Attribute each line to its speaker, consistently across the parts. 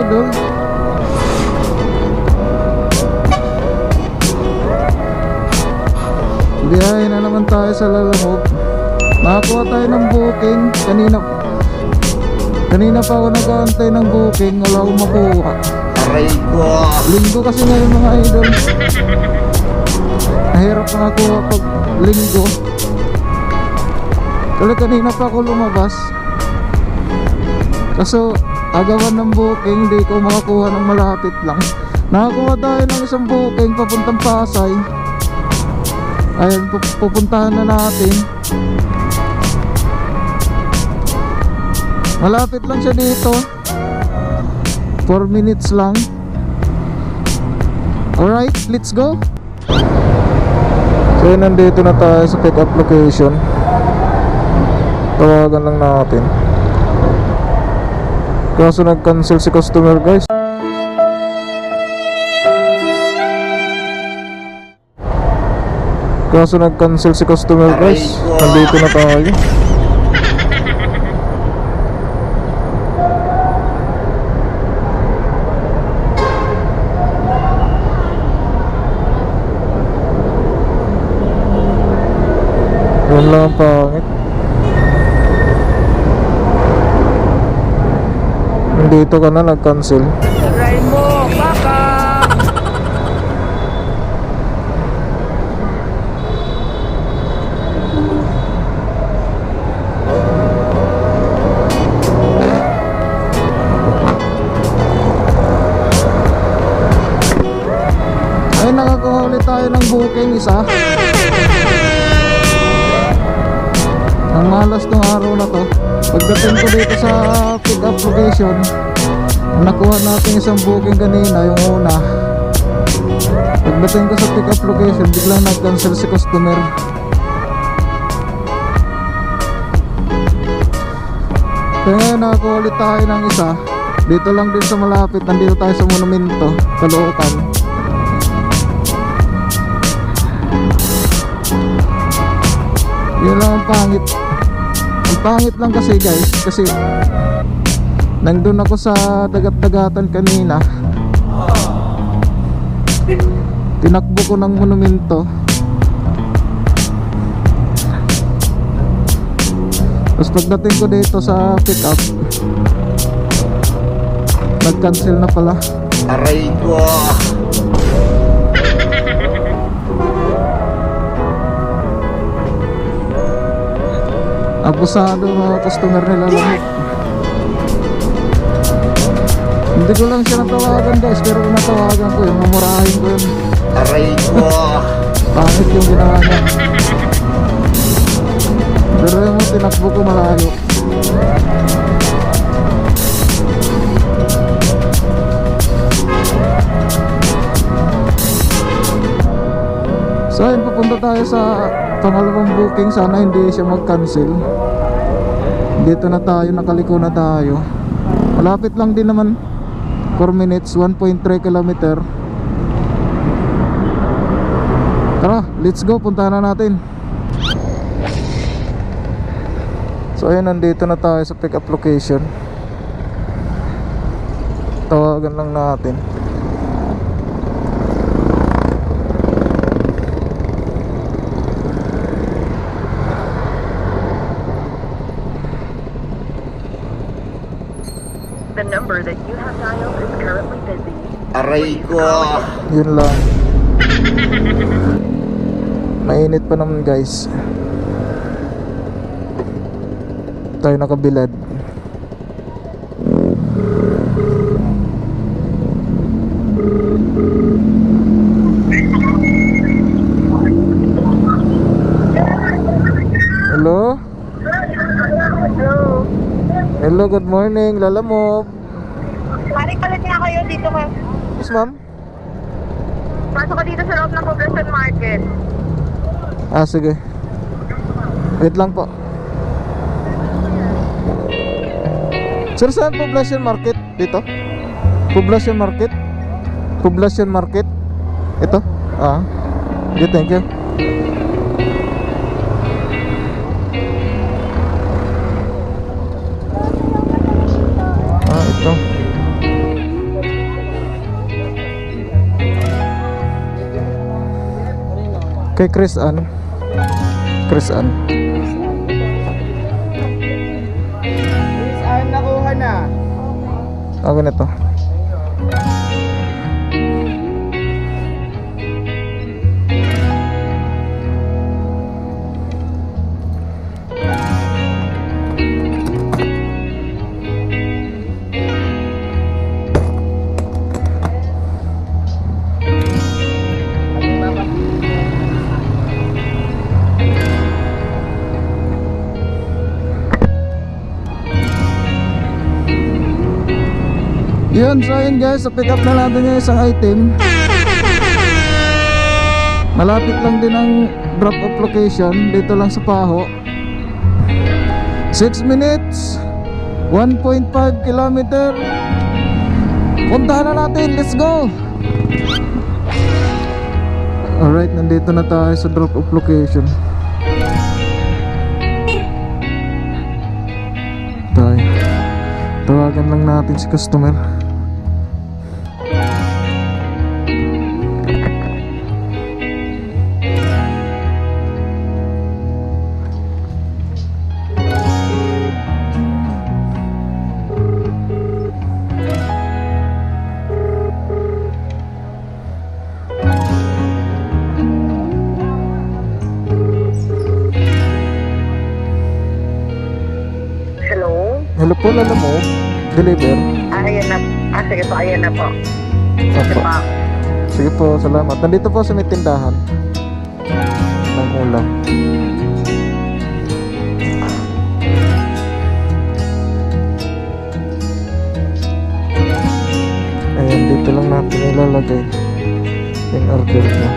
Speaker 1: idol. Biyahe na naman tayo sa Lalamove. Nakakuha tayo ng booking. Kanina pa ako nag-aantay ng booking. Wala akong makuha.
Speaker 2: Aray ko.
Speaker 1: Linggo kasi ngayon mga idol. Nahirap na makuha pag linggo. Kaya kanina pa ako lumabas. Kaso agawan ng booking, hindi ko makakuha ng malapit lang. Nakakuha tayo ng isang booking papuntang Pasay. Ayan, pupuntahan na natin. Malapit lang siya dito. 4 minutes lang. Alright, let's go. So nandito na tayo sa pick up location. Tawagan lang natin. Kaso nag-cancel si customer, guys. Nandito na tayo. Yan lang ang pangit. Nandito ka na, nag-cancel.
Speaker 3: Try mo, baka.
Speaker 1: Ay, nakakuha ulit tayo ng booking isa. Ang malas tong araw na to. Pagdating ko dito sa pick up location, nakuha natin isang booking kanina, yung una. Pagdating ko sa pick up location, biglang nag-cancel si customer. Kaya ngayon nakakuha ulit tayo ng isa. Dito lang din sa malapit, nandito tayo sa Monumento, Caloocan. Yun lang ang pangit. Ang pangit lang kasi, guys, kasi nandun ako sa dagat-dagatan kanina. Tinakbo ko ng Monumento. Tapos pagdating ko dito sa pick up, nag-cancel na pala.
Speaker 2: Aray ko.
Speaker 1: Abusado mga customer nila lang. Hindi ko lang siya natawagan, guys, pero kung natawagan ko yun, mamurahin ko yun.
Speaker 2: Aray ko.
Speaker 1: Pangit yung ginawa niya. Pero yung tinakbo ko malayo. So ayun, pupunta tayo sa pangalawang booking. Sana hindi siya mag-cancel. Dito na tayo, nakaliko na tayo. Malapit lang din naman. 4 minutes, 1.3 kilometer. Tara, let's go, puntahan na natin. So ayun, nandito na tayo sa pick up location. Tawagan lang natin.
Speaker 3: The number that you have dialed is currently busy.
Speaker 2: Aray ko.
Speaker 1: Yun lang. Mainit pa naman, guys. Tayo nakabilad. Hello? Hello, good morning, Lalamove.
Speaker 4: Maring palit niya kayo dito ka.
Speaker 1: Yes, ma'am.
Speaker 4: Pasok ko dito sa loob ng Poblacion Market.
Speaker 1: Ah, sige. Wait lang po. Sir, saan Poblacion Market? Dito? Poblacion Market? Poblacion Market? Ito? Ah. Okay, thank you. Ah, ito. Kay Chris Ann. Chris Ann.
Speaker 5: Saan nakuha na?
Speaker 1: Ah, ganito. Yun, so yun guys, so pick up na natin yung isang item. Malapit lang din ang drop off location. Dito lang sa Paho. 6 minutes 1.5 kilometer. Puntahan na natin, let's go. Alright, nandito na tayo sa drop off location. Tayo, tawagan lang natin si customer.
Speaker 4: Hello?
Speaker 1: Hello po, Lala mo. Deliver.
Speaker 4: Ayan na. Sige po, ayan na po.
Speaker 1: Opo. Sige po, salamat. Nandito po sa may tindahan ng ulam. Ayan, dito lang natin ilalagay yung order mo.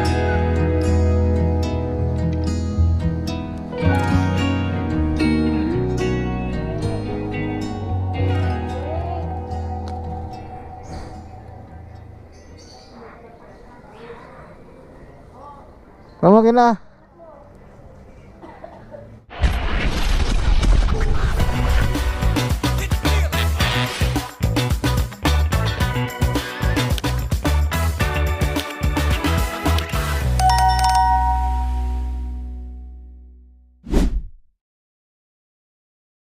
Speaker 1: Tawagin na.